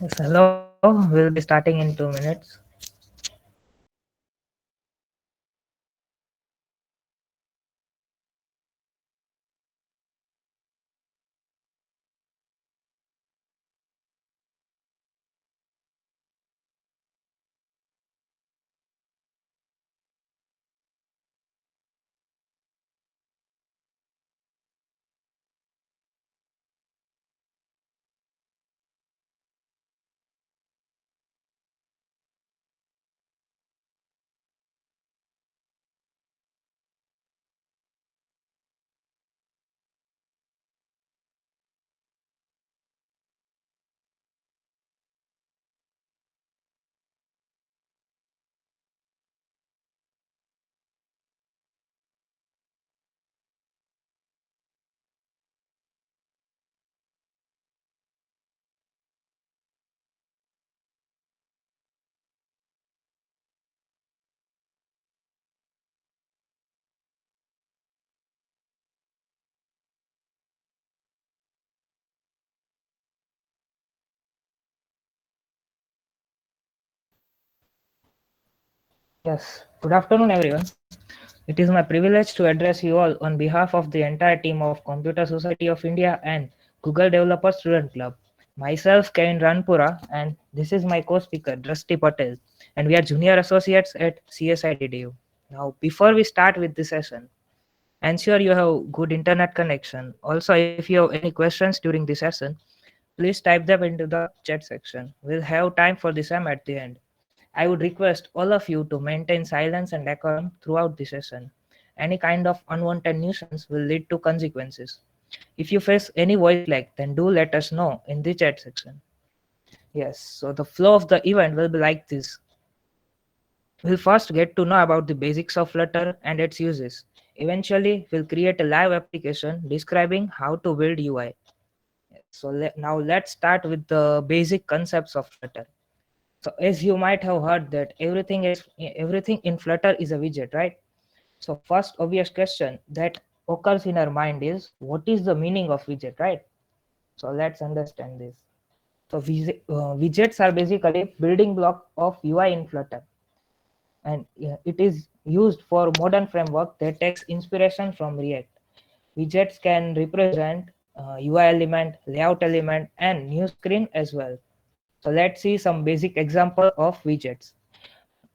Yes, hello. We'll be starting in 2 minutes. Yes, good afternoon, everyone. It is my privilege to address you all on behalf of the entire team of Computer Society of India and Google Developer Student Club. Myself, Kevin Ranpura, and this is my co-speaker, Drasti Patel, and we are junior associates at CSIDDU. Now, before we start with the session, ensure you have good internet connection. Also, if you have any questions during the session, please type them into the chat section. We'll have time for the same at the end. I would request all of you to maintain silence and decorum throughout the session. Any kind of unwanted nuisance will lead to consequences. If you face any voice lag, then do let us know in the chat section. Yes, so the flow of the event will be like this. We'll first get to know about the basics of Flutter and its uses. Eventually, we'll create a live application describing how to build UI. So now let's start with the basic concepts of Flutter. So as you might have heard that everything in Flutter is a widget, right? So first obvious question that occurs in our mind is what is the meaning of widget, right? So let's understand this. So widgets are basically building block of UI in Flutter, and it is used for modern framework that takes inspiration from React. Widgets can represent UI element, layout element, and new screen as well. So let's see some basic example of widgets.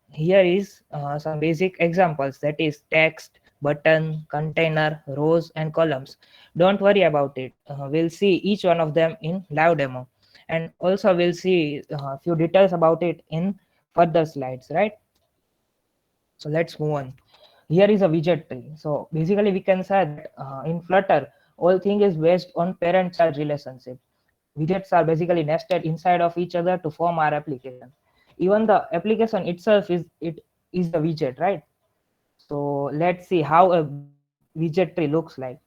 Here is some basic examples, that is text, button, container, rows, and columns. Don't worry about it. We'll see each one of them in live demo, and also we'll see a few details about it in further slides, right? So let's move on. Here is a widget tree. So basically we can say that in Flutter all thing is based on parent child relationship. Widgets are basically nested inside of each other to form our application. Even the application itself is a widget, right? So let's see how a widget tree looks like.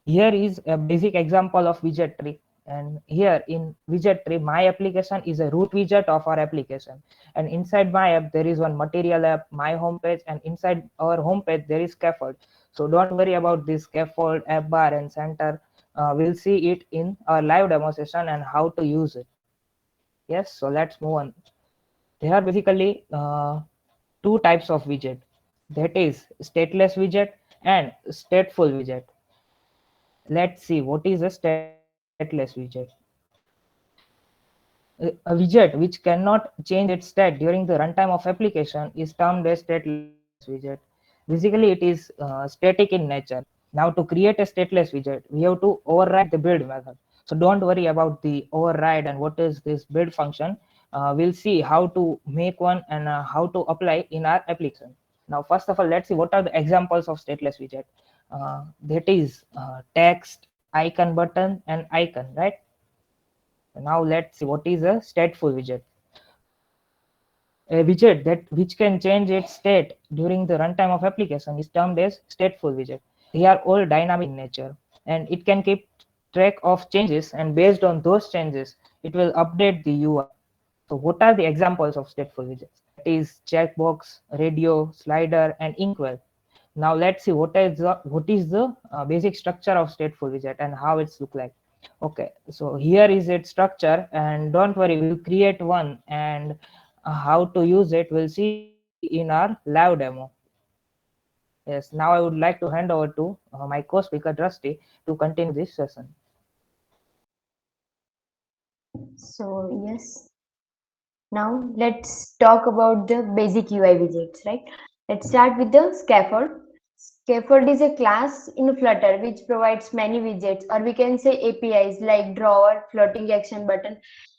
Here is a basic example of widget tree, and here in widget tree my application is a root widget of our application, and inside my app there is one material app, my homepage, and inside our homepage there is scaffold. So don't worry about this scaffold, app bar, and center. We'll see it in our live demo session and how to use it. Yes, so let's move on. There are basically two types of widget, that is stateless widget and stateful widget. Let's see what is a stateless widget. A widget which cannot change its state during the runtime of application is termed a stateless widget. Basically, it is static in nature. Now, to create a stateless widget, we have to override the build method. So don't worry about the override and what is this build function. We'll see how to make one and how to apply in our application. Now, first of all, let's see what are the examples of stateless widget. That is text, icon, button, and icon, right? Now let's see what is a stateful widget. A widget that which can change its state during the runtime of application is termed as stateful widget. They are all dynamic in nature, and it can keep track of changes, and based on those changes it will update the UI. So what are the examples of stateful widgets? That is checkbox, radio, slider, and inkwell. Now let's see what is the basic structure of stateful widget and how it's look like. Okay, so here is its structure, and don't worry, we'll create one, and how to use it we'll see in our live demo. Yes, now I would like to hand over to my co-speaker Drusty to continue this session. So yes, now let's talk about the basic UI widgets, right? Let's start with the scaffold. Scaffold is a class in Flutter which provides many widgets, or we can say APIs like drawer, floating action button,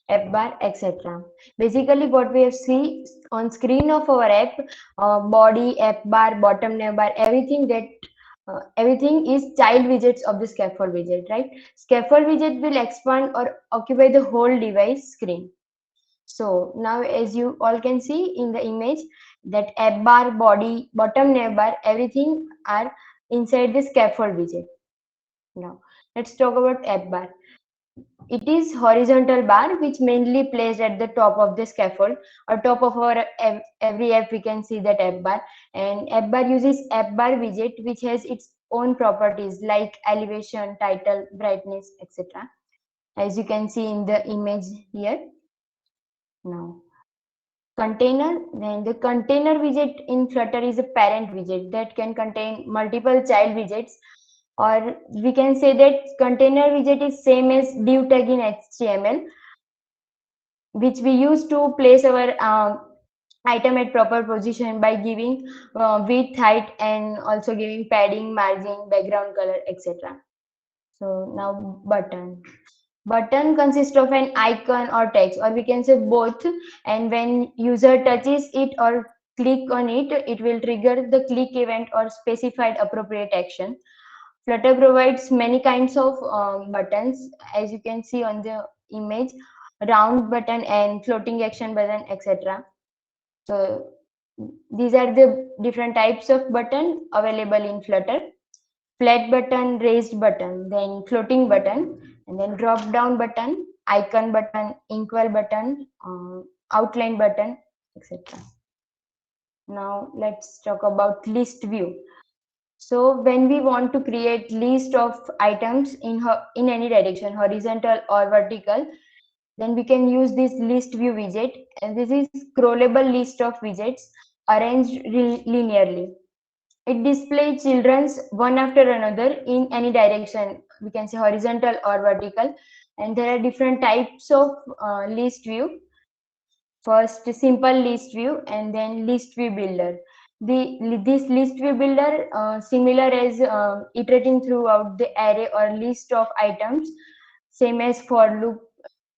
app bar, etc. Basically, what we have seen on screen of our app, body, app bar, bottom navbar, everything is child widgets of the scaffold widget, right? Scaffold widget will expand or occupy the whole device screen. So now as you all can see in the image that app bar, body, bottom navbar, everything are inside the scaffold widget. Now let's talk about app bar. It is horizontal bar which mainly placed at the top of the scaffold or top of our every app we can see that app bar, and app bar uses app bar widget which has its own properties like elevation, title, brightness, etc. As you can see in the image here. Now container, then the container widget in Flutter is a parent widget that can contain multiple child widgets, or we can say that container widget is same as div tag in HTML, which we use to place our item at proper position by giving width, height, and also giving padding, margin, background color, etc. So now button. Button consists of an icon or text, or we can say both, and when user touches it or click on it, it will trigger the click event or specified appropriate action. Flutter provides many kinds of buttons, as you can see on the image, round button and floating action button, etc. So these are the different types of button available in Flutter: flat button, raised button, then floating button, and then drop down button, icon button, inkwell button, outline button, etc. Now let's talk about list view. So when we want to create list of items in any direction, horizontal or vertical, then we can use this list view widget, and this is scrollable list of widgets arranged linearly. It displays children's one after another in any direction. We can say horizontal or vertical. And there are different types of list view. First, simple list view, and then list view builder. This list view builder, similar as iterating throughout the array or list of items, same as for loop,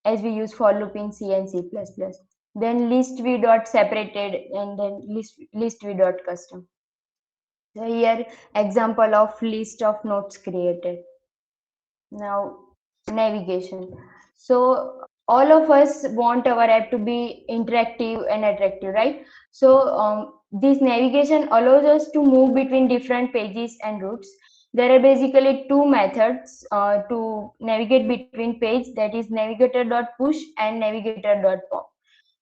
as we use for loop in C and C++. Then list view dot separated, and then list view dot custom. So here example of list of nodes created. Now navigation. So all of us want our app to be interactive and attractive, right? So this navigation allows us to move between different pages and routes. There are basically two methods to navigate between page, that is navigator.push and navigator.pop.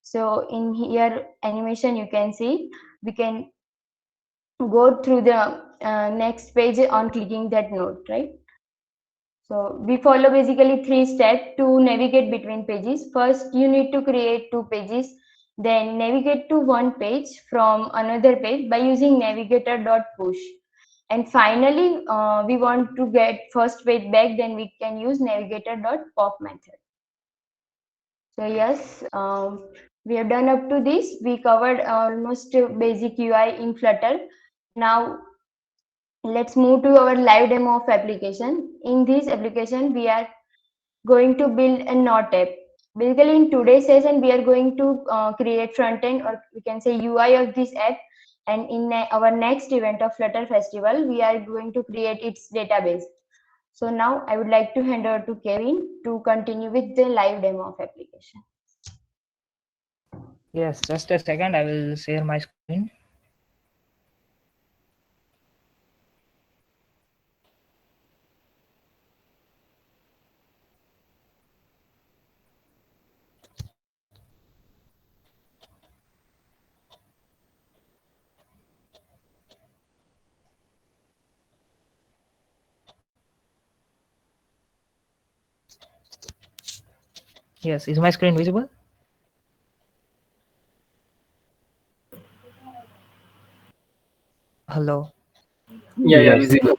So in here animation you can see we can go through the next page on clicking that node, right? So we follow basically three steps to navigate between pages. First, you need to create two pages, then navigate to one page from another page by using navigator.push. And finally, we want to get first page back, then we can use navigator.pop method. So yes, we have done up to this. We covered almost basic UI in Flutter. Now let's move to our live demo of application. In this application, we are going to build a Node app. Basically, in today's session, we are going to create front end, or we can say UI of this app. And in our next event of Flutter Festival, we are going to create its database. So now I would like to hand over to Kevin to continue with the live demo of application. Yes, just a second, I will share my screen. Yes, is my screen visible? Hello. Yeah, yeah, Yes. visible.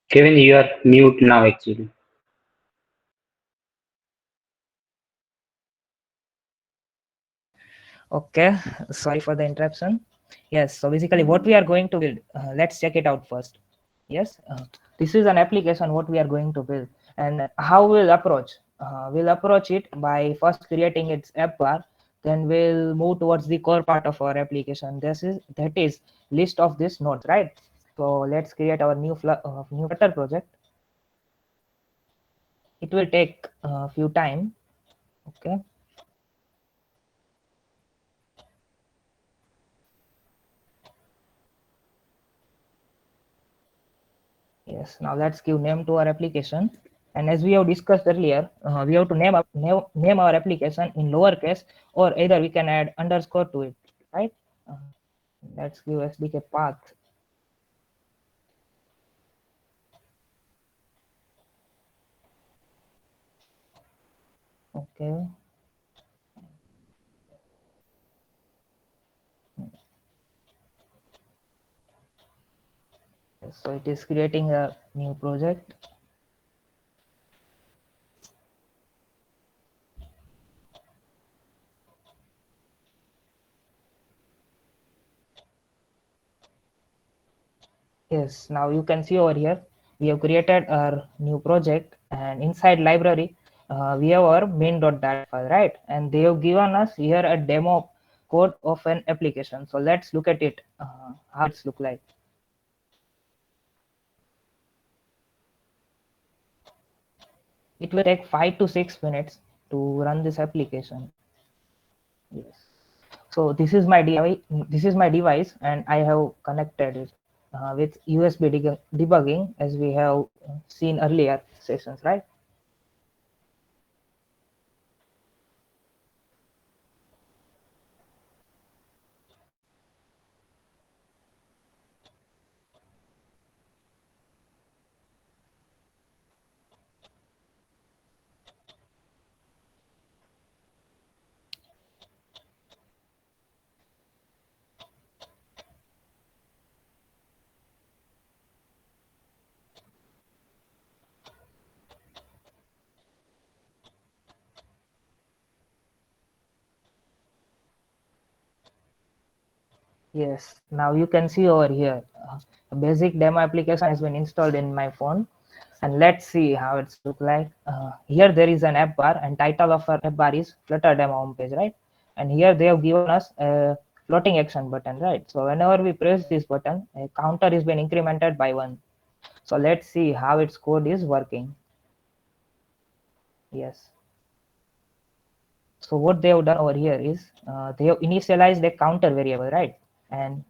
Kevin, you are mute now actually. Okay, sorry for the interruption. Yes, so basically what we are going to build, let's check it out first. Yes, this is an application what we are going to build, and how we'll approach. We'll approach it by first creating its app bar, then we'll move towards the core part of our application. That is list of these nodes, right? So let's create our new Flutter project. It will take a few time. Okay. Yes, now let's give name to our application. And as we have discussed earlier, we have to name our application in lowercase, or either we can add underscore to it, right? Uh, let's give SDK path. Okay, so it is creating a new project. Yes, now you can see over here, we have created our new project, and inside library, we have our main.dat file, right? And they have given us here a demo code of an application. So let's look at it, how it's look like. It will take 5 to 6 minutes to run this application. Yes. So this is my device, and I have connected it with USB debugging, as we have seen earlier sessions, right? Yes, now you can see over here, a basic demo application has been installed in my phone, and let's see how it's look like. Here there is an app bar, and title of our app bar is Flutter demo homepage, right? And here they have given us a floating action button, right? So whenever we press this button, a counter is being incremented by 1. So let's see how its code is working. Yes. So what they have done over here is, they have initialized a counter variable, right? And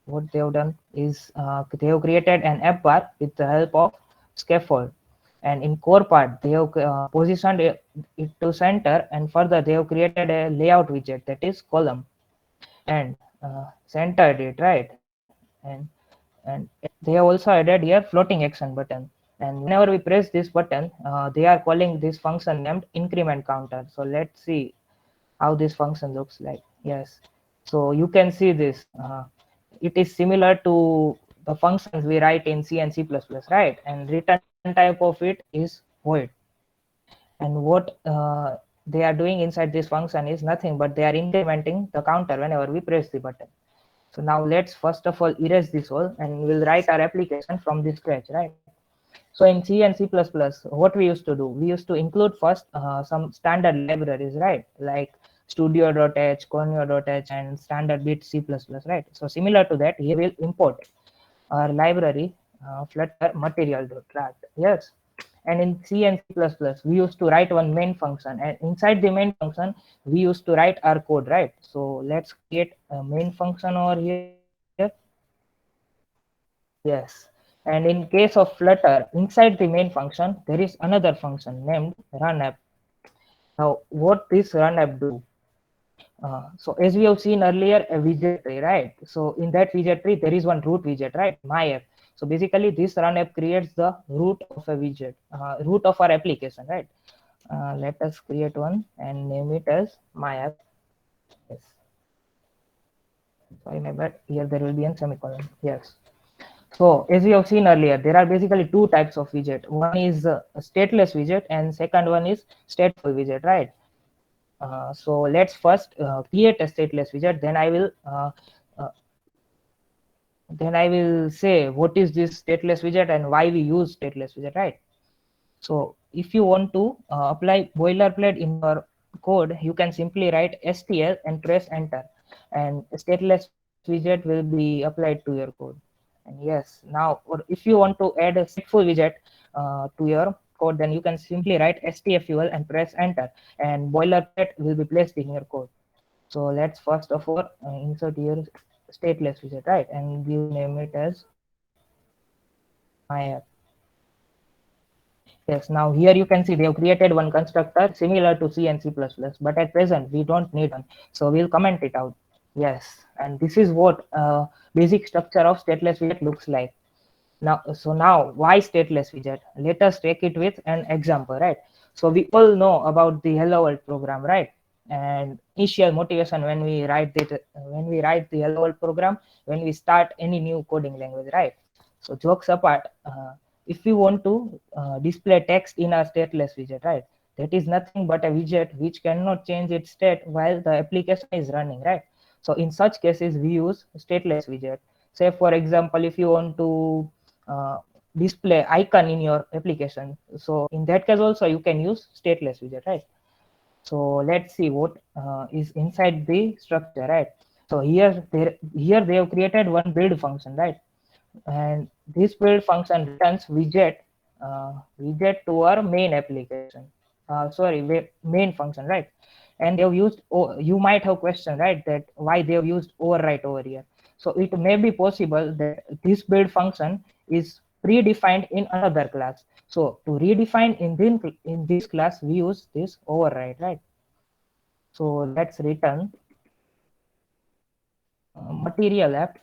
what they have done is, they have created an app bar with the help of scaffold. And in core part, they have positioned it to center, and further they have created a layout widget, that is column, and centered it, right? And they have also added here floating action button. And whenever we press this button, they are calling this function named increment counter. So let's see how this function looks like. Yes, so you can see this, it is similar to the functions we write in C and C++, right? And return type of it is void. And what they are doing inside this function is nothing, but they are incrementing the counter whenever we press the button. So now let's first of all erase this all, and we'll write our application from the scratch, right? So in C and C++, what we used to do, we used to include first some standard libraries, right? Like studio.h, conio.h, and standard bit C++, right? So similar to that, here we'll import our library, flutter material.rat. Yes. And in C and C++, we used to write one main function, and inside the main function, we used to write our code, right? So let's create a main function over here. Yes. And in case of Flutter, inside the main function, there is another function named run app. Now, what this run app do? So as we have seen earlier, a widget tree, right? So in that widget tree, there is one root widget, right? My app. So basically, this run app creates the root of a widget, root of our application, right? Let us create one and name it as my app. Yes. Sorry, my bad. Here there will be a semicolon. Yes. So as we have seen earlier, there are basically two types of widget. One is a stateless widget, and second one is stateful widget, right? So let's first create a stateless widget. Uh, then I will say what is this stateless widget and why we use stateless widget, right? So if you want to apply boilerplate in your code, you can simply write STL and press enter, and stateless widget will be applied to your code. And yes, now, or if you want to add a stateful widget to your code, then you can simply write STFUL and press enter, and boilerplate will be placed in your code. So let's first of all insert here stateless widget, right, and give name it as my app. Yes, now here you can see they have created one constructor similar to C and C++, but at present we don't need one. So we'll comment it out. Yes, and this is what basic structure of stateless widget looks like. Now why stateless widget? Let us take it with an example, right? So we all know about the Hello World program, right? And initial motivation when we write the Hello World program, when we start any new coding language, right? So jokes apart, if we want to display text in our stateless widget, right? That is nothing but a widget which cannot change its state while the application is running, right? So in such cases, we use stateless widget. Say for example, if you want to uh, display icon in your application, so in that case also you can use stateless widget, right? So let's see what is inside the structure, right? So here they have created one build function, right? And this build function returns widget to our main application. Main function, right? And they've used, oh, you might have question, right, that why they've used overwrite over here. So it may be possible that this build function is predefined in another class. So to redefine in this class, we use this override, right? So let's return material app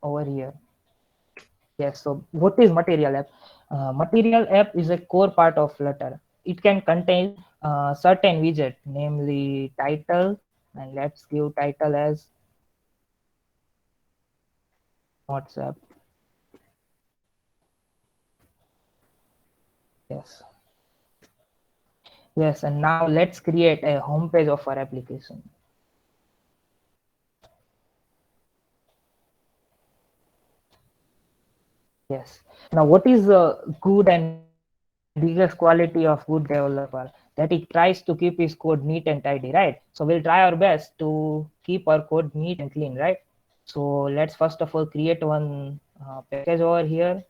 over here. Yes, so what is Material App? Material App is a core part of Flutter. It can contain certain widget, namely title, and let's give title as WhatsApp. Yes, yes, and now let's create a homepage of our application. Yes. Now, what is the good and biggest quality of good developer? That he tries to keep his code neat and tidy, right? So we'll try our best to keep our code neat and clean, right? So let's first of all create one package over here.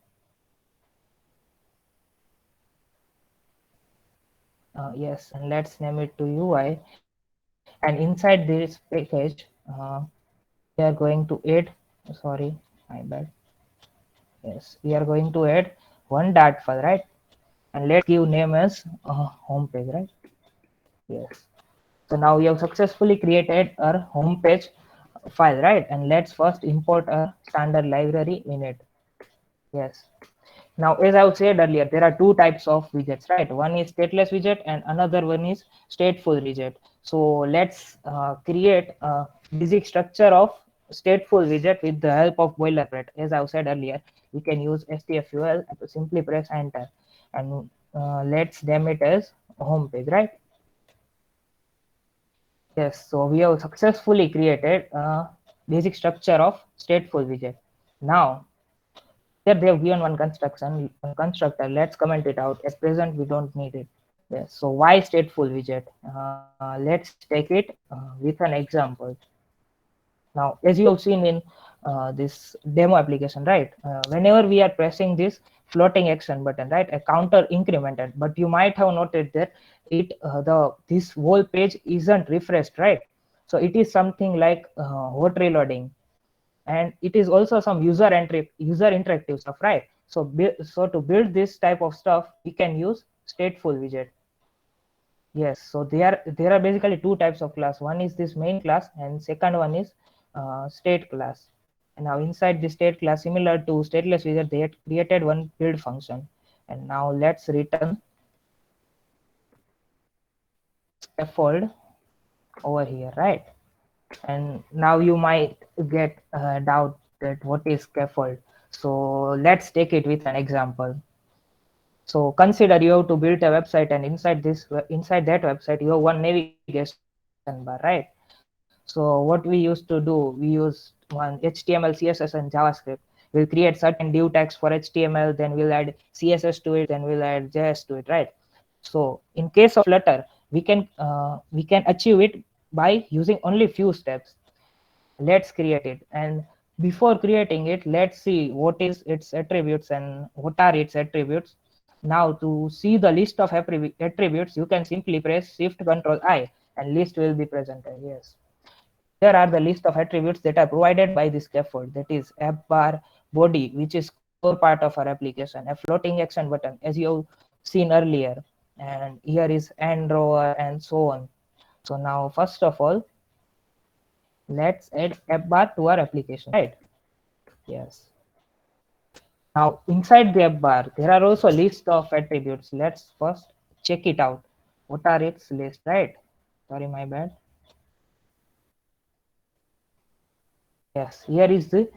Yes, and let's name it to UI. And inside this package, we are going to add, sorry, my bad. Yes, we are going to add one dart file, right? And let's give name as home page, right? Yes. So now we have successfully created our home page file, right? And let's first import a standard library in it. Yes. Now, as I said earlier, there are two types of widgets, right? One is stateless widget and another one is stateful widget. So let's create a basic structure of stateful widget with the help of boilerplate. As I said earlier, we can use STFUL to simply press enter, and let's name it as home page, right? Yes, so we have successfully created a basic structure of stateful widget. Now, here they have given one constructor. Let's comment it out. At present, we don't need it. Yes. So why stateful widget? Let's take it with an example. Now, as you have seen in this demo application, right? Whenever we are pressing this floating action button, right, a counter incremented. But you might have noted that this whole page isn't refreshed, right? So it is something like hot reloading, and it is also some user interactive stuff, right? So to build this type of stuff, we can use stateful widget. Yes, so there are basically two types of class. One is this main class, and second one is state class. And now inside the state class, similar to stateless wizard, they had created one build function. And now let's return scaffold over here, right? And now you might get doubt that what is scaffold. So let's take it with an example. So consider you have to build a website, and inside that website you have one navigation bar, right? So what we used to do, we used one HTML, CSS, and JavaScript. We'll create certain div tags for HTML, then we'll add CSS to it, then we'll add JS to it, right? So in case of Flutter, we can achieve it by using only few steps. Let's create it, and before creating it, let's see what is its attributes and what are its attributes. Now to see the list of attributes, you can simply press shift control I, and list will be presented. Yes, here are the list of attributes that are provided by the scaffold, that is app bar, body, which is core part of our application, a floating action button as you've seen earlier, and here is end rower and so on. So now first of all, let's add app bar to our application, right? Yes. Now inside the app bar, there are also list of attributes. Let's first check it out. What are its list, right? Sorry, my bad. Yes, here is the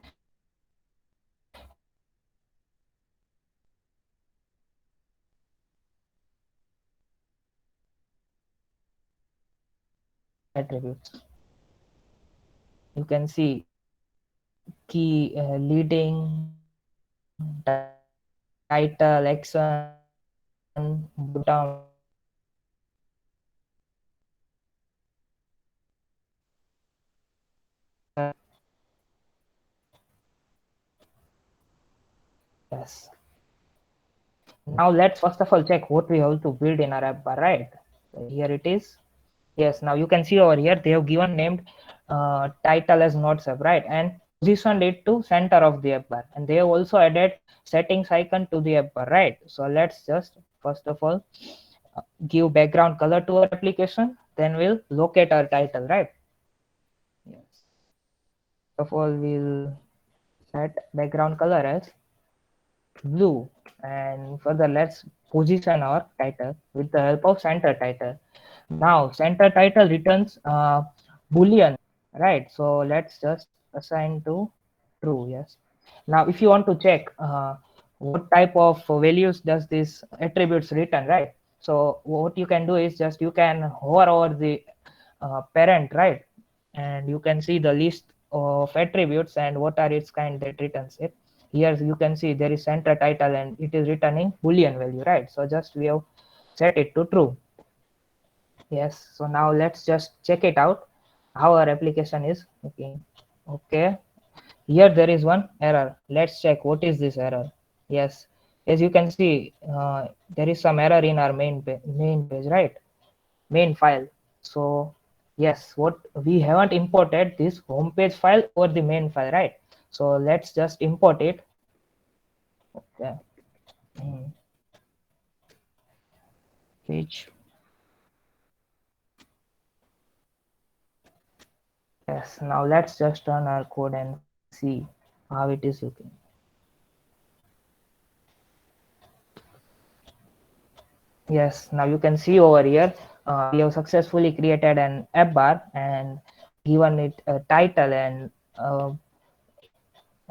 attributes. You can see key, leading, title, action, bottom. Yes. Now let's first of all check what we have to build in our app bar, right? So here it is. Yes, now you can see over here they have given named title as not sub, right? And positioned it to center of the app bar. And they have also added settings icon to the app bar, right? So let's just first of all give background color to our application. Then we'll locate our title, right? Yes. First of all, we'll set background color as blue, and further let's position our title with the help of center title. Now center title returns boolean, right? So let's just assign to true. Yes. Now if you want to check what type of values does this attributes return, right? So what you can do is just you can hover over the parent, right? And you can see the list of attributes and what are its kind that returns it. Here you can see there is center title and it is returning boolean value, right? So just we have set it to true. Yes, so now let's just check it out how our application is looking. Okay, here there is one error. Let's check what is this error. Yes, as you can see, there is some error in our main page, right? Main file. So yes, what we haven't imported this home page file over the main file, right? So let's just import it. Okay. Hmm. Page. Yes, now let's just run our code and see how it is looking. Yes, now you can see over here, we have successfully created an app bar and given it a title and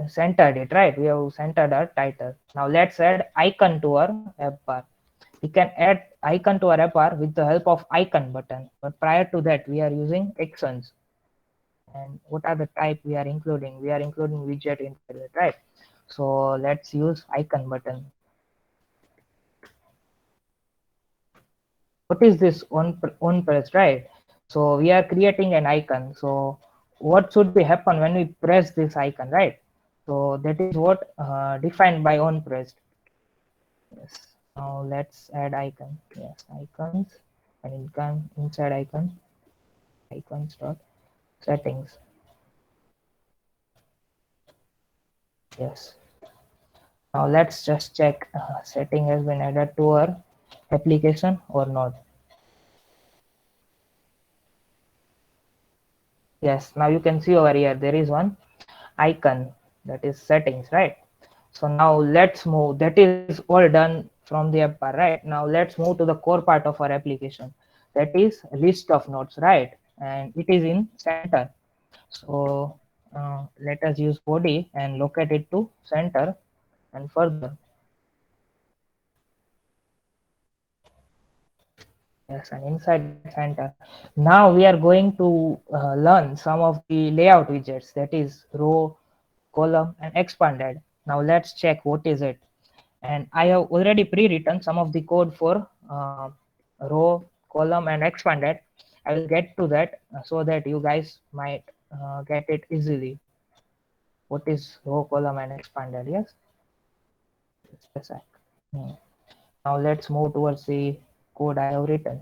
centered it, right? We have centered our title. Now let's add icon to our app bar. We can add icon to our app bar with the help of icon button. But prior to that, we are using actions. And what are the type we are including? We are including widget inside it, right? So let's use icon button. What is this on press, right? So we are creating an icon. So what should be happen when we press this icon, right? So that is what defined by on pressed. Yes. Now let's add icon. Yes, icons, and inside icons dot settings. Yes. Now let's just check setting has been added to our application or not. Yes, now you can see over here there is one icon, that is settings, right? So now let's move, that is all done from the app bar, right? Now let's move to the core part of our application, that is a list of nodes, right? And it is in center. So let us use body and locate it to center and further. Yes, and inside that center, now we are going to learn some of the layout widgets, that is row, column, and expanded. Now let's check what is it. And I have already pre-written some of the code for row, column, and expanded. I will get to that so that you guys might get it easily. What is row, column, and expanded? Yes, just a sec. Hmm. Now let's move towards the code I have written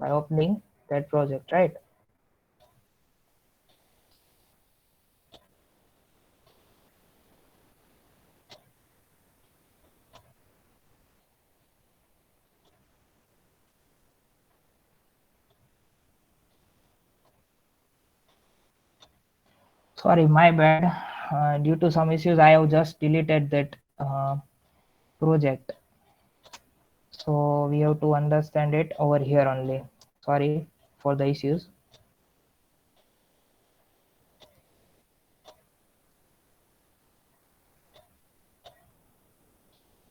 by opening that project, right? Sorry, my bad. Due to some issues, I have just deleted that project. So we have to understand it over here only. Sorry for the issues.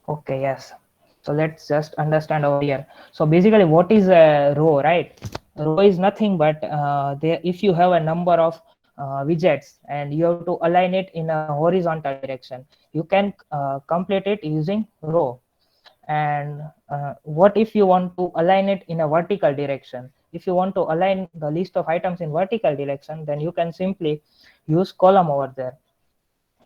Okay, yes. So let's just understand over here. So basically, what is a row, right? A row is nothing but there. If you have a number of widgets and you have to align it in a horizontal direction, you can complete it using row. And what if you want to align it in a vertical direction? If you want to align the list of items in vertical direction, then you can simply use column over there.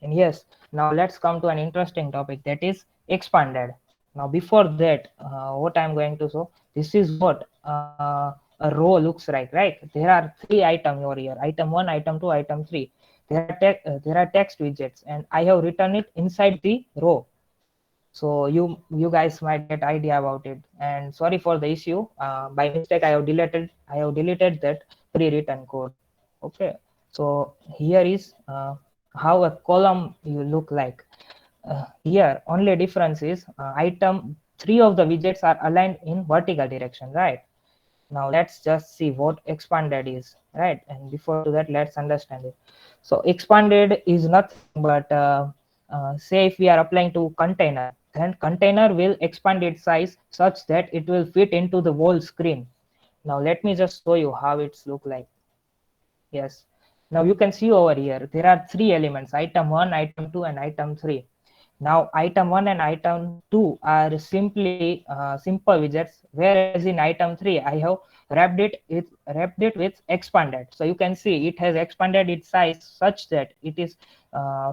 And yes, now let's come to an interesting topic, that is expanded. Now before that, what I'm going to show, this is what a row looks like, right? There are three items over here: item 1, item 2, item 3. There are text widgets, and I have written it inside the row. So you guys might get idea about it. And sorry for the issue, by mistake I have deleted that pre-written code. Okay, so here is how a column you look like. Here only difference is item 3 of the widgets are aligned in vertical direction, right? Now let's just see what expanded is, right? And before to that, let's understand it. So expanded is nothing but say if we are applying to container, then container will expand its size such that it will fit into the whole screen. Now let me just show you how it's look like. Yes, now you can see over here there are three elements: item 1, item 2, and item 3. Now item 1 and item 2 are simply simple widgets, whereas in item 3 I have wrapped it with expanded. So you can see it has expanded its size such that it is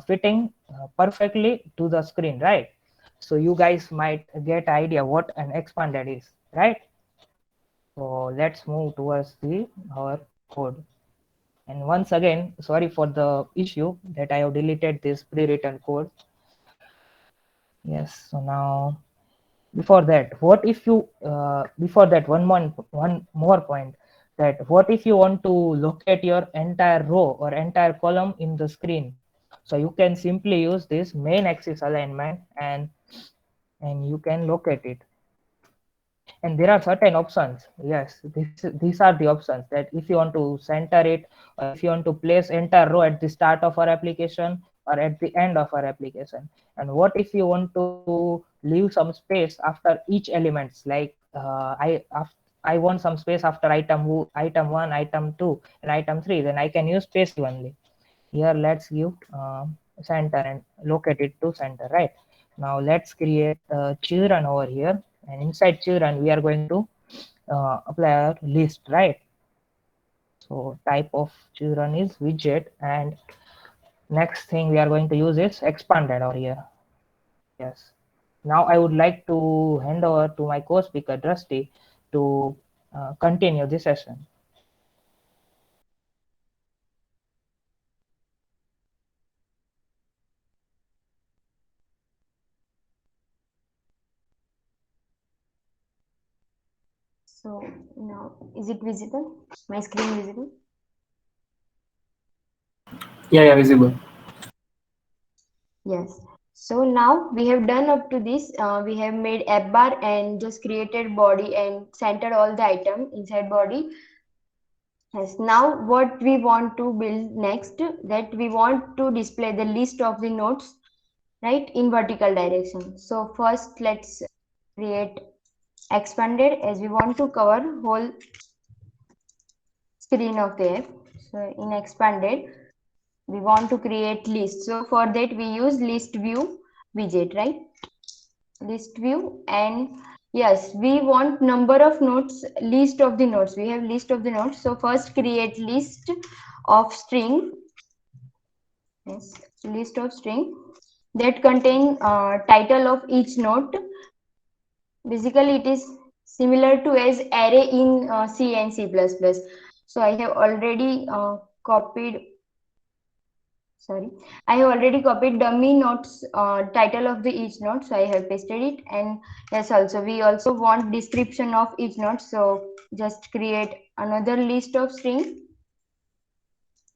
fitting perfectly to the screen, right? So you guys might get idea what an expanded is, right? So let's move towards the our code. And once again, sorry for the issue that I have deleted this pre-written code. Yes, so now before that, what if you before that, one more point, that what if you want to locate your entire row or entire column in the screen? So you can simply use this main axis alignment, and you can locate it. And there are certain options. Yes, these are the options, that if you want to center it, or if you want to place entire row at the start of our application or at the end of our application. And what if you want to leave some space after each elements, like I want some space after item 1, item 2, and item 3, then I can use space only. Here let's give center and locate it to center, right? Now let's create children over here, and inside children we are going to apply our list, right? So type of children is widget, and next thing we are going to use is expanded over here. Yes, now I would like to hand over to my co-speaker Drusty to continue this session. So now, is it visible? My screen visible? Yeah, yeah, visible. Yes. So now we have done up to this. We have made app bar and just created body and centered all the item inside body. Yes. Now what we want to build next, that we want to display the list of the nodes, right, in vertical direction. So first let's create expanded, as we want to cover whole screen of the app. So in expanded, we want to create list. So for that we use list view widget, right? List view. And yes, we want number of nodes, list of the nodes. We have list of the nodes. So first create list of string. Yes, list of string that contain title of each node. Basically it is similar to as array in C and C++. So I have already copied, sorry, I have already copied dummy nodes title of the each node, so I have pasted it. And yes, also we also want description of each node, so just create another list of string.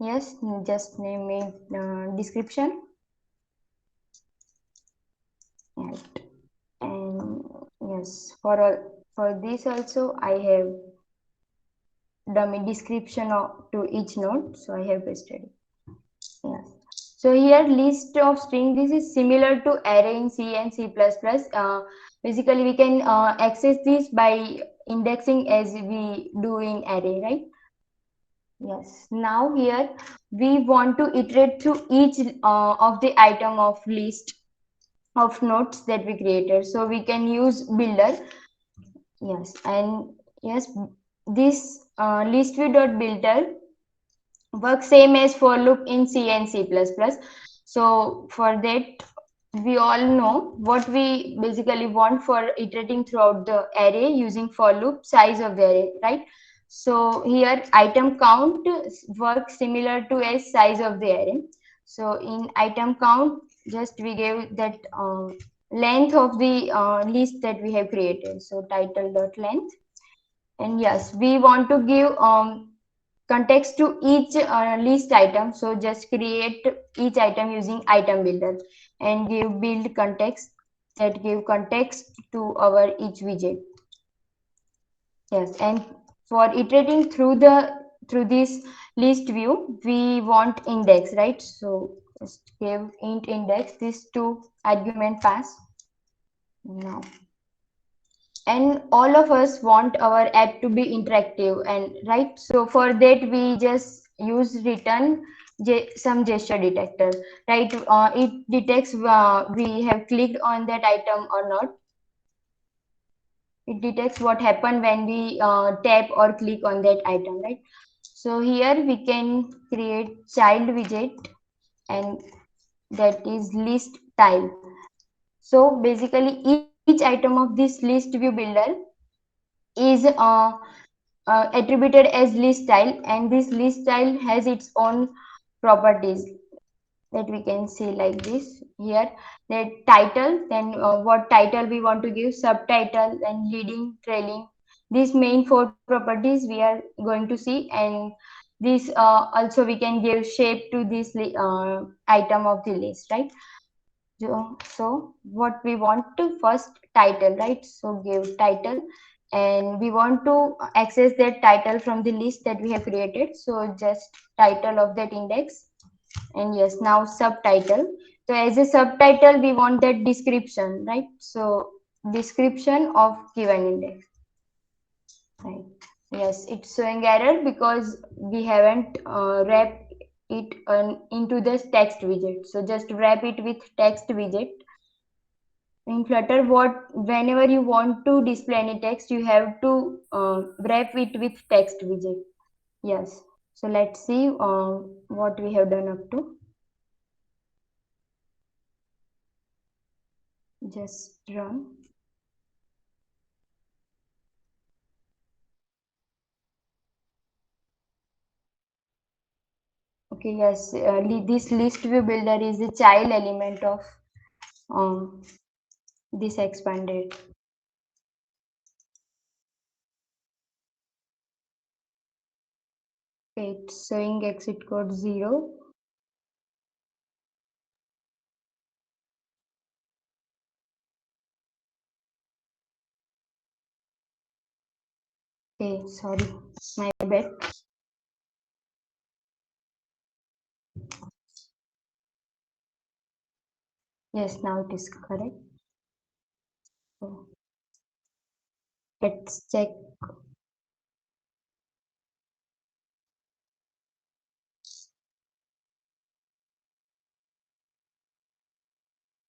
Yes, just name it description. Yes. And yes, for this also I have dummy description of, to each node, so I have pasted it. Yes. So here list of string, this is similar to array in C and C++. Basically we can access this by indexing as we do in array, right? Yes. Now here we want to iterate through each of the item of list of nodes that we created. So we can use builder. Yes. And yes, this list view dot builder work same as for loop in C and C++. So for that, we all know what we basically want for iterating throughout the array using for loop, size of the array, right? So here item count works similar to as size of the array. So in item count, just we gave that length of the list that we have created. So title dot length. And yes, we want to give context to each list item. So just create each item using item builder and give build context that give context to our each widget. Yes, and for iterating through this list view, we want index, right? So just give int index this to argument pass. Now, and all of us want our app to be interactive, and right, so for that we just use return some gesture detector, right? It detects we have clicked on that item or not. It detects what happened when we tap or click on that item, right? So here we can create child widget, and that is list tile. So basically each item of this list view builder is attributed as list style, and this list style has its own properties that we can see like this here. That title, then what title we want to give, subtitle, and leading, trailing. These main four properties we are going to see. And this also we can give shape to this item of the list, right? So what we want to first title, right? So give title, and we want to access that title from the list that we have created. So just title of that index. And yes, now subtitle. So as a subtitle, we want that description, right? So description of given index, right? Yes, it's showing error because we haven't wrapped it into this text widget. So just wrap it with text widget. In Flutter, what whenever you want to display any text, you have to wrap it with text widget. Yes. So let's see what we have done up to. Just run. Okay, yes, this list view builder is the child element of um, this expanded. Okay, it's showing exit code 0. Okay, sorry, my bad. Yes, now it is correct. So let's check.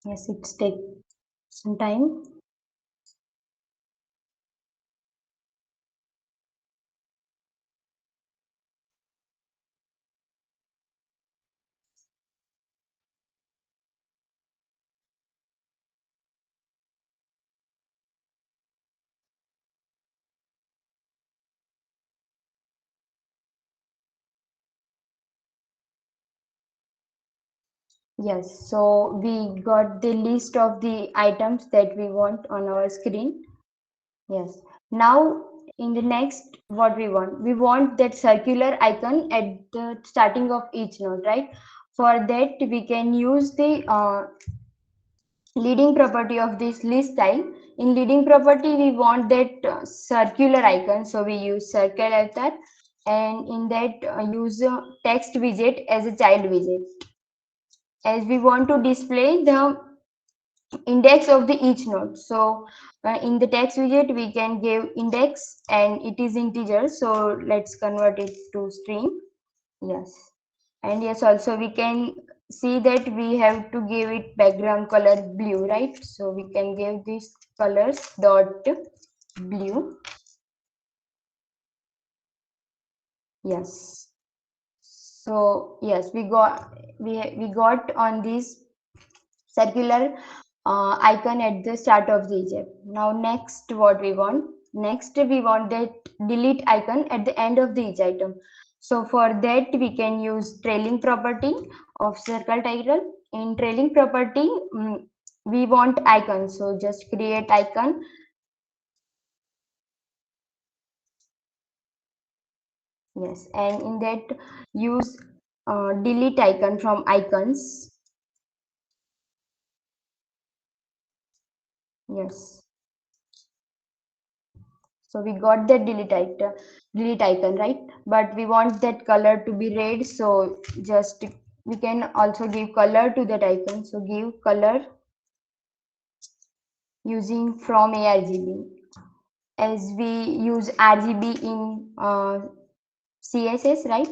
Yes, it's take some time. Yes, so we got the list of the items that we want on our screen. Yes. Now in the next, what we want that circular icon at the starting of each node, right? For that, we can use the leading property of this list style. In leading property, we want that circular icon, so we use circle avatar, and in that use text widget as a child widget, as we want to display the index of the each node. So in the text widget we can give index and it is integer, so let's convert it to string. Yes, and yes, also we can see that we have to give it background color blue, right? So we can give this colors dot blue. Yes, so yes, we got on this circular icon at the start of the eject. Now next, what we want? Next we want that delete icon at the end of the each item. So for that we can use trailing property of circle title. In trailing property, we want icon. So just create icon. Yes, and in that use delete icon from icons. Yes. So we got that delete icon, right? But we want that color to be red. So just we can also give color to that icon. So give color using from ARGB, as we use RGB in CSS, right?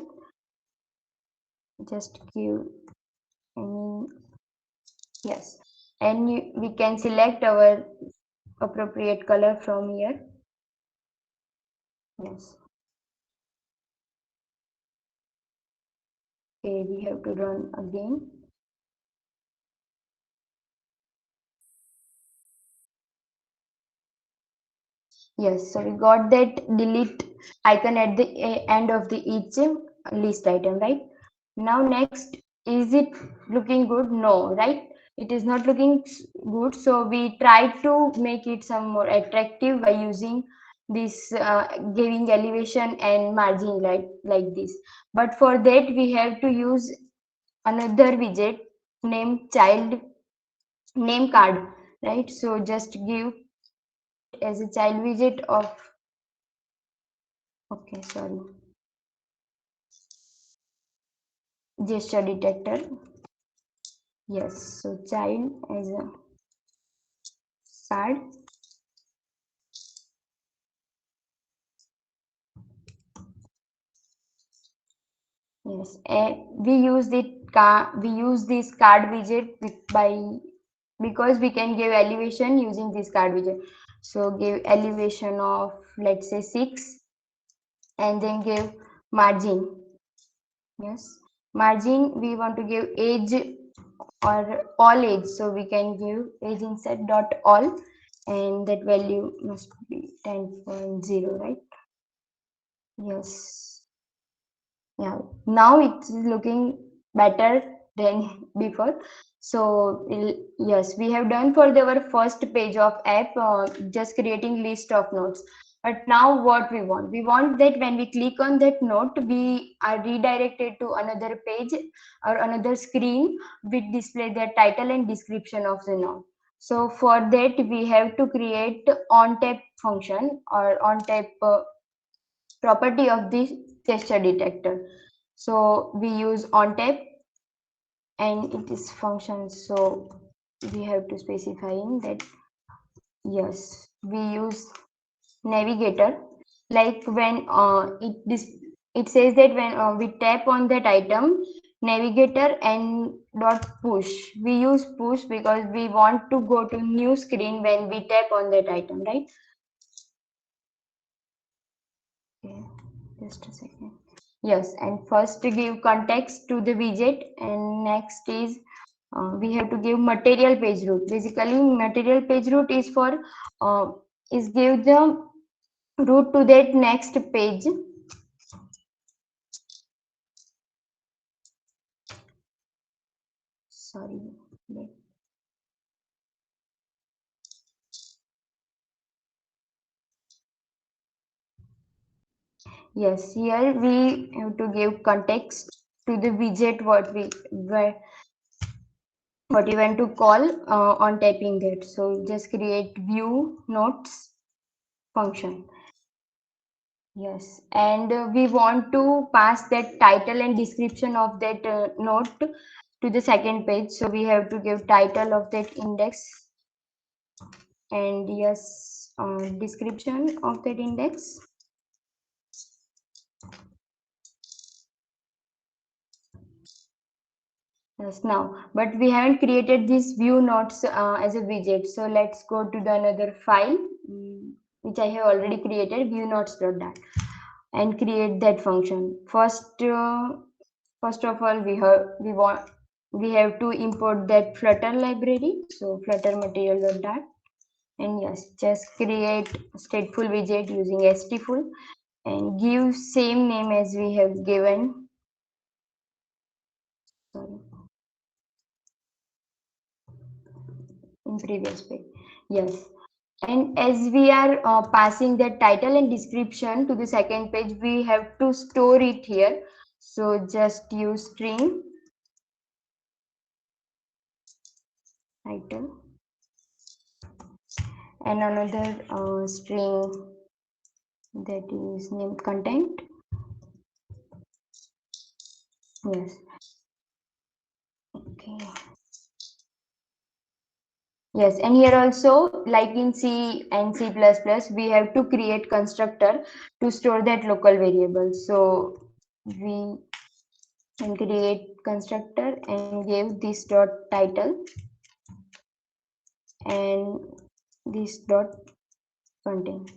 Just give, yes, and we can select our appropriate color from here. Yes. Okay, we have to run again. Yes, so we got that delete icon at the end of the each list item, right? Now next, is it looking good? No, right? It is not looking good. So we try to make it some more attractive by using this giving elevation and margin like this. But for that we have to use another widget named child name card, right? So just give as a child widget of, okay, sorry, gesture detector. Yes, so child as a card. Yes, and we use this card widget because we can give elevation using this card widget. So give elevation of, let's say, 6, and then give margin. Yes, margin we want to give age or all age, so we can give age inside dot all, and that value must be 10.0, right? Yes. Yeah, now it's looking better than before. So yes, we have done for our first page of app, just creating list of notes. But now what we want? We want that when we click on that note, we are redirected to another page or another screen which display the title and description of the note. So for that we have to create on tap function or on tap property of the gesture detector. So we use on tap and it is function. So we have to specify in that. Yes, we use navigator, like when it says that when we tap on that item, navigator and dot push. We use push because we want to go to new screen when we tap on that item, right? Okay, just a second. Yes, and first to give context to the widget, and next is we have to give material page route. Basically, material page route is for is give the route to that next page. Sorry. Yes, here we have to give context to the widget what we want to call on tapping that. So just create view notes function. Yes, and we want to pass that title and description of that note to the second page. So we have to give title of that index and yes, description of that index. Yes, now, but we haven't created this view notes as a widget. So let's go to the another file, which I have already created, view notes.dat, and create that function. First of all, we have to import that Flutter library. So Flutter material.dat, and yes, just create stateful widget using stateful and give same name as we have given. Sorry. In previous page. Yes, and as we are passing the title and description to the second page, we have to store it here. So just use string title and another string that is name content. Yes, okay. Yes, and here also, like in C and C++, we have to create constructor to store that local variable. So we can create constructor and give this dot title and this dot content.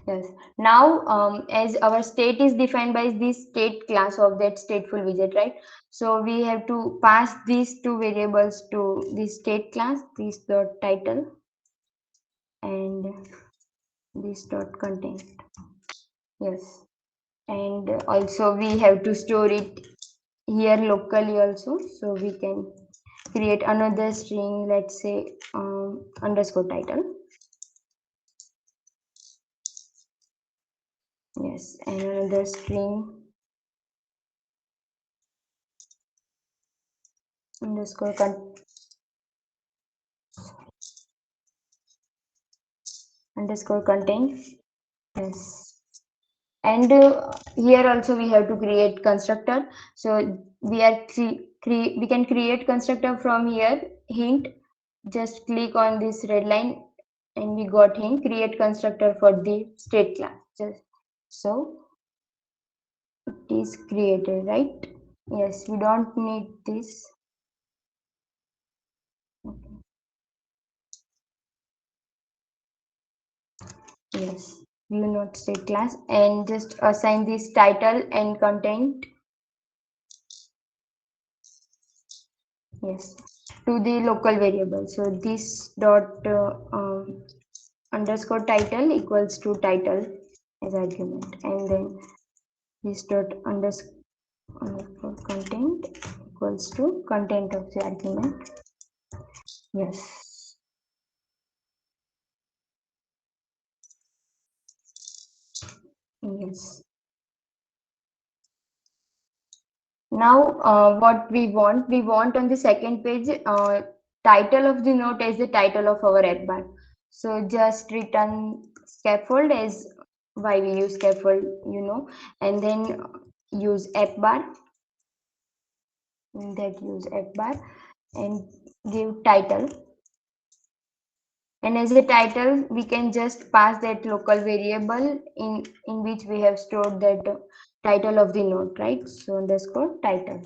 Yes, now as our state is defined by this state class of that stateful widget, right? So we have to pass these two variables to this state class, this dot title and this dot content. Yes, and also we have to store it here locally also, so we can create another string, let's say underscore title. Yes, and another string underscore content. Yes, and here also we have to create constructor. So we can create constructor from here. Hint, just click on this red line and we got hint, create constructor for the state class. Just so it is created, right? Yes, we don't need this. Okay. Yes, view not state class and just assign this title and content. Yes, to the local variable. So this dot underscore title equals to title as argument, and then this dot underscore content equals to content of the argument. Yes. Yes. Now, what we want on the second page, title of the note as the title of our app bar. So just return scaffold as why we use scaffold, you know. And then use app bar, that use app bar, and give title. And as a title, we can just pass that local variable in which we have stored that title of the node, right? So underscore title.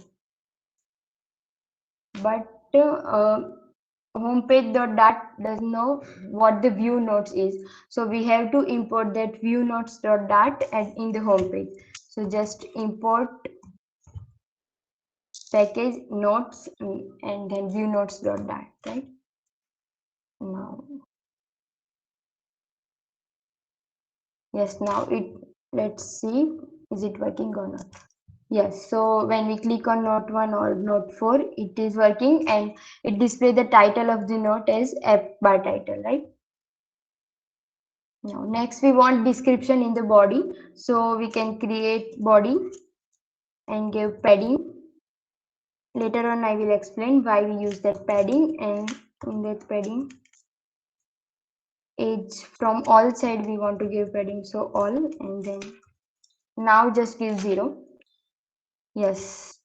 But homepage.dart does know what the view nodes is, so we have to import that view nodes.dart and in the homepage. So just import package nodes and then view nodes.dart, right? Now, yes, now let's see, is it working or not? Yes, so when we click on note 1 or note 4, it is working and it displays the title of the note as app bar title, right? Now, next we want description in the body. So we can create body and give padding. Later on, I will explain why we use that padding, and in that padding, age from all side we want to give padding, so all, and then now just give 0. Yes.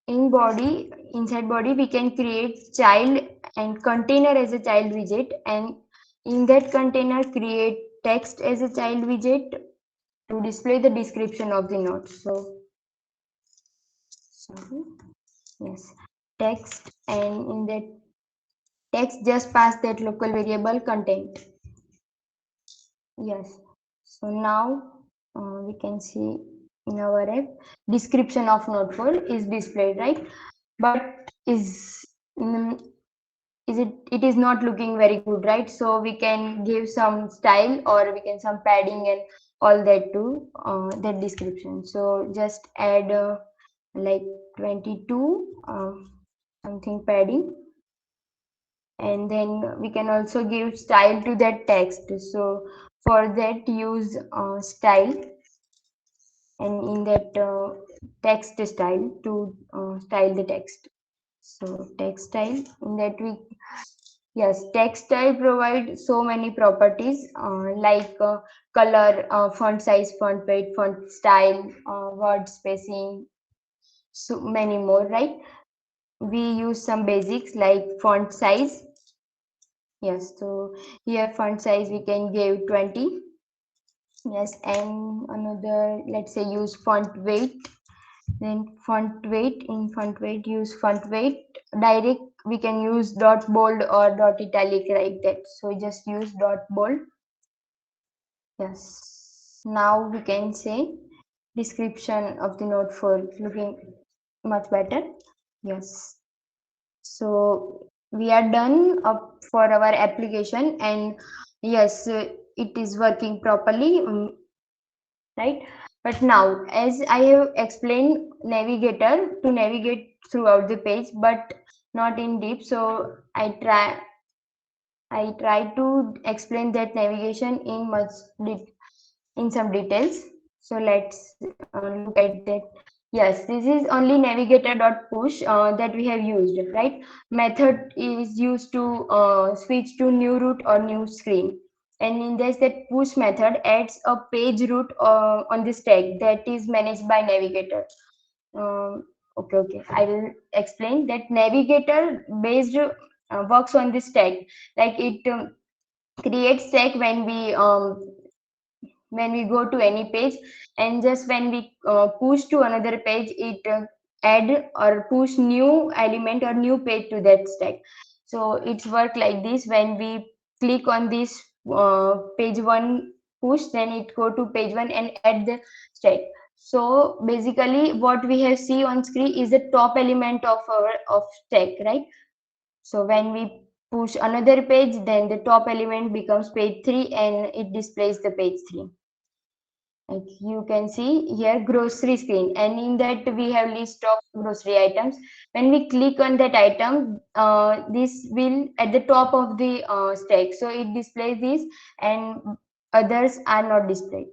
In body, inside body, we can create child and container as a child widget, and in that container create text as a child widget to display the description of the node. So sorry, yes, text, and in that text just pass that local variable content. Yes, so now we can see in our app description of node 4 is displayed, right? But is mm, it is not looking very good, right? So we can give some style, or we can some padding and all that to that description. So just add like 22 something padding, and then we can also give style to that text. So for that use style, and in that text style to style the text. So text style, in that we, yes, text style provide so many properties like color, font size, font weight, font style, word spacing, so many more, right? We use some basics like font size. Yes, so here font size we can give 20. Yes, and another, let's say use font weight. Then font weight, in font weight use font weight direct, we can use dot bold or dot italic like that. So just use dot bold. Yes, now we can say description of the node for looking much better. Yes, so we are done for our application, and yes, it is working properly, right? But now, as I have explained navigator to navigate throughout the page, but not in deep, so I try to explain that navigation in in some details. So let's look at that. Yes, this is only navigator.push that we have used, right? Method is used to switch to new route or new screen. And in this, that push method adds a page route on the stack that is managed by navigator. Okay, I will explain that navigator based works on the stack, like it creates stack when we go to any page, and just when we push to another page, it add or push new element or new page to that stack. So it's work like this: when we click on this page one push, then it go to page one and add the stack. So basically what we have see on screen is the top element of our of stack, right? So when we push another page, then the top element becomes page 3 and it displays the page 3. Like you can see here grocery screen, and in that we have list of grocery items. When we click on that item, this will at the top of the stack, so it displays this and others are not displayed.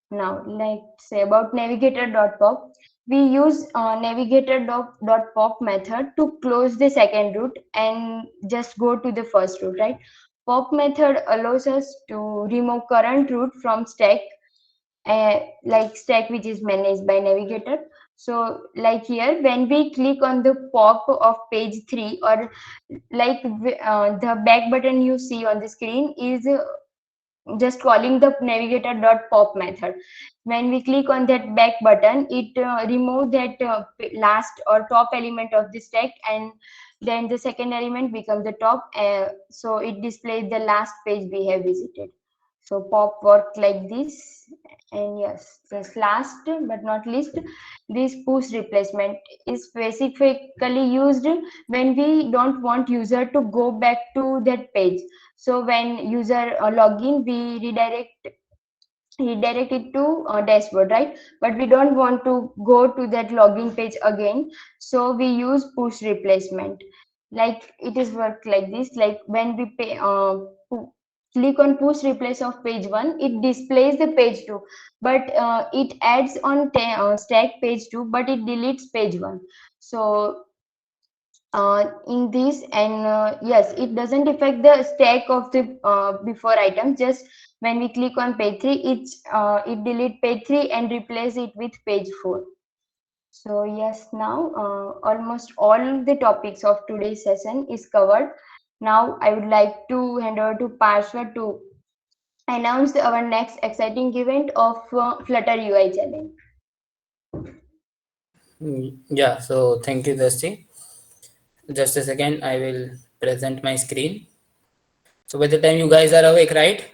Now let's say about navigator.pop. We use navigator.pop method to close the second route and just go to the first route, right? pop method allows us to remove current route from stack, like stack which is managed by navigator. So like here, when we click on the pop of page 3, or like the back button you see on the screen is just calling the navigator.pop method. When we click on that back button, it remove that last or top element of the stack, and then the second element becomes the top, so it displays the last page we have visited. So pop work like this. And yes, just last but not least, this push replacement is specifically used when we don't want user to go back to that page. So when user login, we redirect it to dashboard, right? But we don't want to go to that login page again, so we use push replacement. Like it is work like this. Like when we click on push replace of page 1, it displays the page 2, but it adds on stack page 2, but it deletes page 1. So in this, and yes, it doesn't affect the stack of the before item. Just when we click on page 3, it delete page 3 and replace it with page 4. So yes, now almost all the topics of today's session is covered. Now I would like to hand over to Parshva to announce our next exciting event of Flutter UI Challenge. Yeah, so thank you, Dusty. Just a second, I will present my screen. So by the time you guys are awake, right?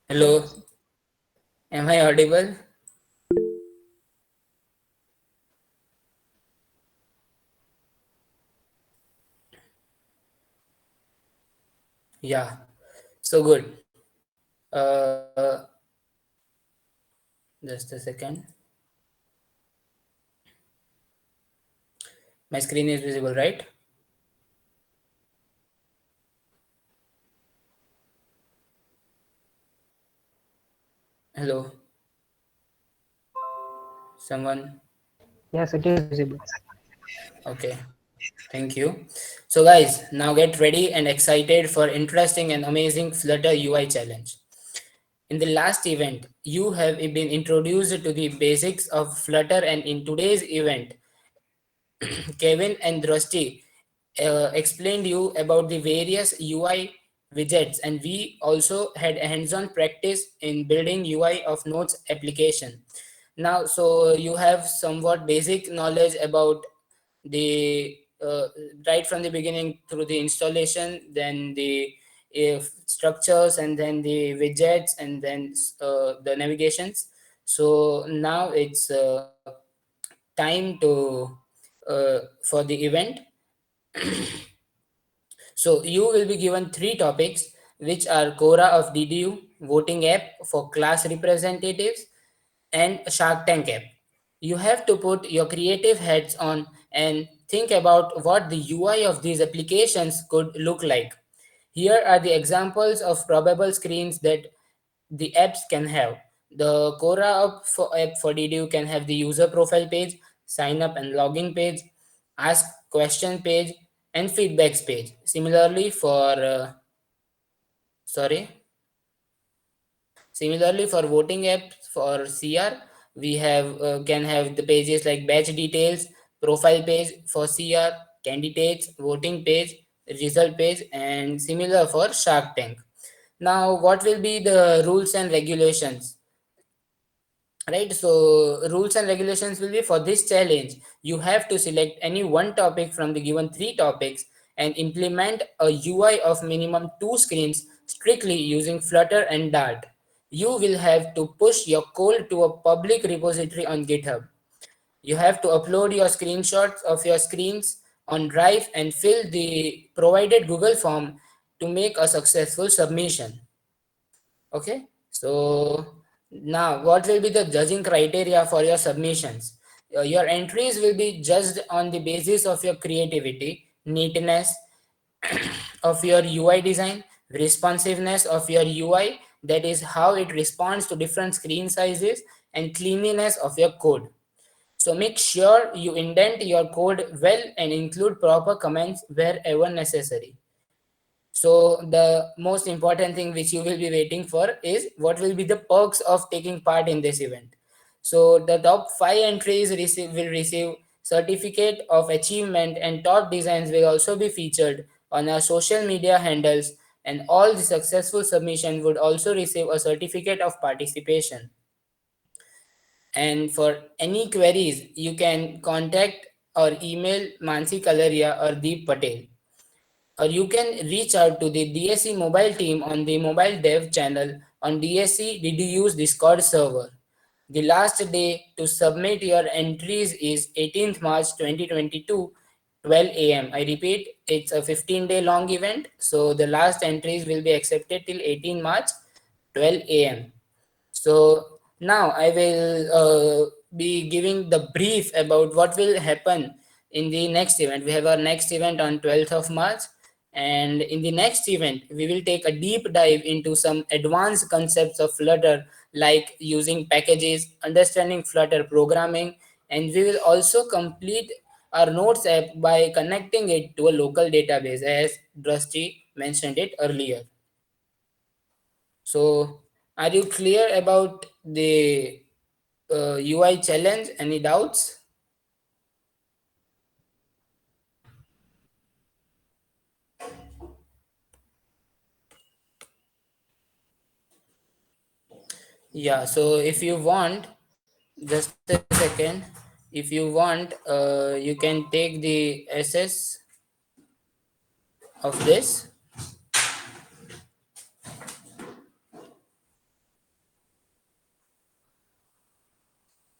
Hello, am I audible? Yeah, so good. Uh, just a second. My screen is visible, right? Hello, someone? Yes, it is visible. Okay, thank you. So guys, now get ready and excited for interesting and amazing Flutter UI challenge. In the last event, you have been introduced to the basics of Flutter, and in today's event, Kevin and Drusty explained you about the various UI widgets, and we also had a hands-on practice in building UI of Notes application. Now, so you have somewhat basic knowledge about the right from the beginning through the installation, then the structures, and then the widgets, and then the navigations. So now it's time to for the event. So you will be given three topics, which are Quora of DDU, voting app for class representatives, and Shark Tank app. You have to put your creative heads on and think about what the UI of these applications could look like. Here are the examples of probable screens that the apps can have. The Quora app for DDU can have the user profile page, sign up and login page, ask question page, and feedbacks page. Similarly for sorry, Similarly for voting app for CR, we have can have the pages like batch details, profile page for CR, candidates, voting page, result page, and similar for Shark Tank. Now, what will be the rules and regulations? Right, so rules and regulations will be for this challenge. You have to select any one topic from the given three topics and implement a UI of minimum two screens strictly using Flutter and Dart. You will have to push your code to a public repository on GitHub. You have to upload your screenshots of your screens on Drive and fill the provided Google form to make a successful submission. Okay, so now what will be the judging criteria for your submissions? Your entries will be judged on the basis of your creativity, neatness of your UI design, responsiveness of your UI, that is how it responds to different screen sizes, and cleanliness of your code. So make sure you indent your code well and include proper comments wherever necessary. So the most important thing which you will be waiting for is what will be the perks of taking part in this event. So the top 5 entries will receive certificate of achievement, and top designs will also be featured on our social media handles, and all the successful submission would also receive a certificate of participation. And for any queries, you can contact or email Mansi Kalaria or Deep Patel, or you can reach out to the DSC mobile team on the mobile dev channel on DSC DDU's Discord server. The last day to submit your entries is 18th March 2022, 12 a.m. I repeat, it's a 15-day long event, so the last entries will be accepted till 18 March, 12 a.m. So now I will be giving the brief about what will happen in the next event. We have our next event on 12th of March, and in the next event, we will take a deep dive into some advanced concepts of Flutter, like using packages, understanding Flutter programming, and we will also complete our Notes app by connecting it to a local database, as Drusty mentioned it earlier. So, are you clear about the UI challenge? Any doubts? Yeah, so if you want, just a second. If you want, you can take the SS of this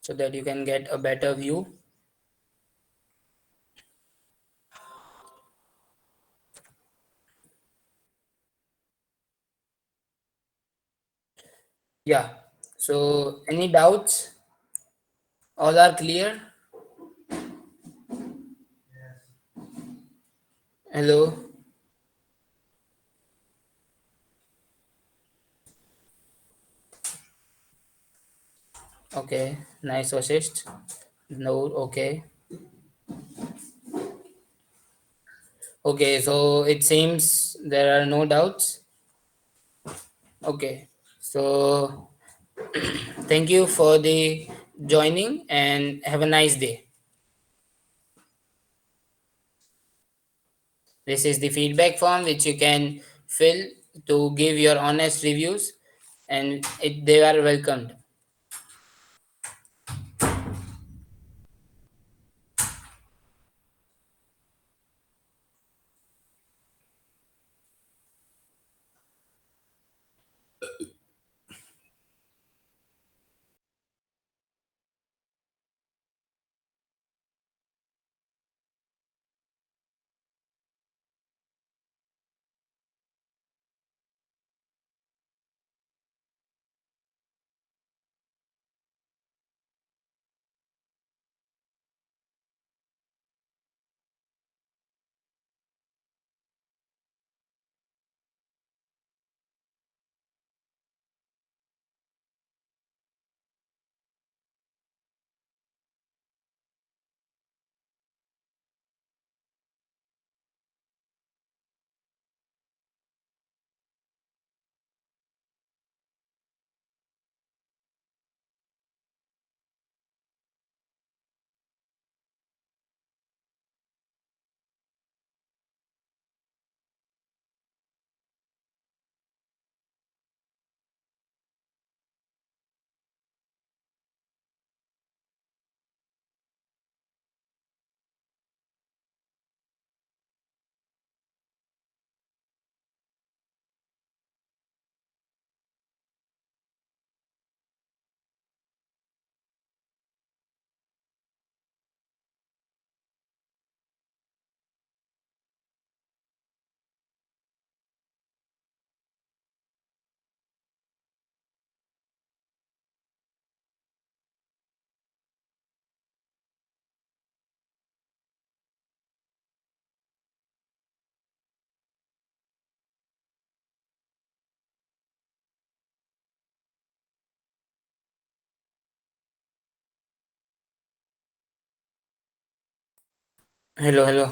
so that you can get a better view. Yeah, so any doubts? All are clear? Hello? Okay, nice assist. No, okay. Okay, so it seems there are no doubts. Okay, so thank you for the joining and have a nice day. This is the feedback form which you can fill to give your honest reviews, and they are welcomed. Hello, hello.